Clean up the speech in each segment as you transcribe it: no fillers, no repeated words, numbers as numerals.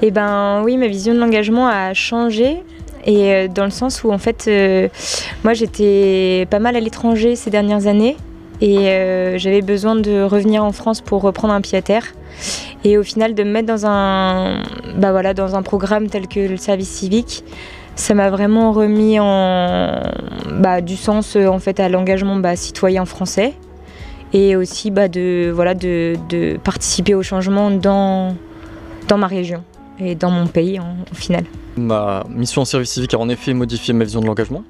Eh ben oui, ma vision de l'engagement a changé. Et dans le sens où en fait, moi j'étais pas mal à l'étranger ces dernières années et j'avais besoin de revenir en France pour reprendre un pied à terre. Et au final, de me mettre dans un programme tel que le service civique, ça m'a vraiment remis du sens en fait à l'engagement citoyen français et aussi de participer au changement dans ma région et dans mon pays au final. Ma mission en service civique a en effet modifié ma vision de l'engagement.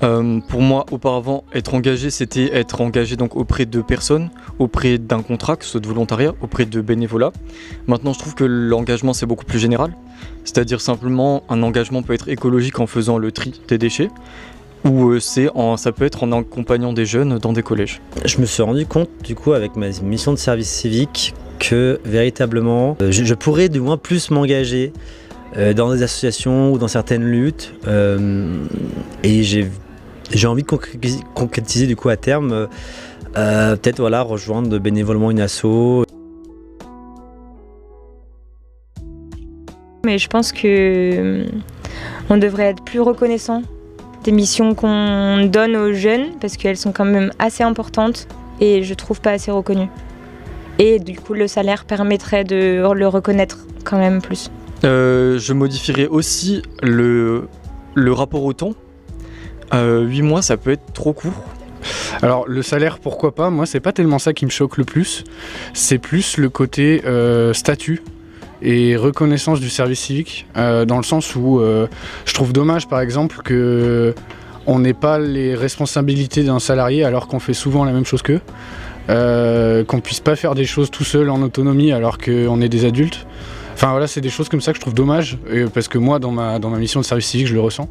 Pour moi, auparavant, être engagé, c'était être engagé donc auprès de personnes, auprès d'un contrat, que ce soit de volontariat, auprès de bénévolat. Maintenant, je trouve que l'engagement, c'est beaucoup plus général. C'est-à-dire simplement, un engagement peut être écologique en faisant le tri des déchets, ou ça peut être en accompagnant des jeunes dans des collèges. Je me suis rendu compte, du coup, avec ma mission de service civique, que véritablement, je pourrais du moins plus m'engager dans des associations ou dans certaines luttes. Et j'ai envie de concrétiser du coup à terme, peut-être rejoindre bénévolement une asso. Mais je pense que on devrait être plus reconnaissant des missions qu'on donne aux jeunes parce qu'elles sont quand même assez importantes et je trouve pas assez reconnues. Et du coup le salaire permettrait de le reconnaître quand même plus. Je modifierais aussi le rapport au temps. 8 mois, ça peut être trop court. Alors le salaire, pourquoi pas, moi c'est pas tellement ça qui me choque le plus, c'est plus le côté statut et reconnaissance du service civique, dans le sens où je trouve dommage par exemple que on n'ait pas les responsabilités d'un salarié alors qu'on fait souvent la même chose qu'eux, qu'on puisse pas faire des choses tout seul en autonomie alors qu'on est des adultes. Enfin voilà, c'est des choses comme ça que je trouve dommage, parce que moi dans ma mission de service civique je le ressens.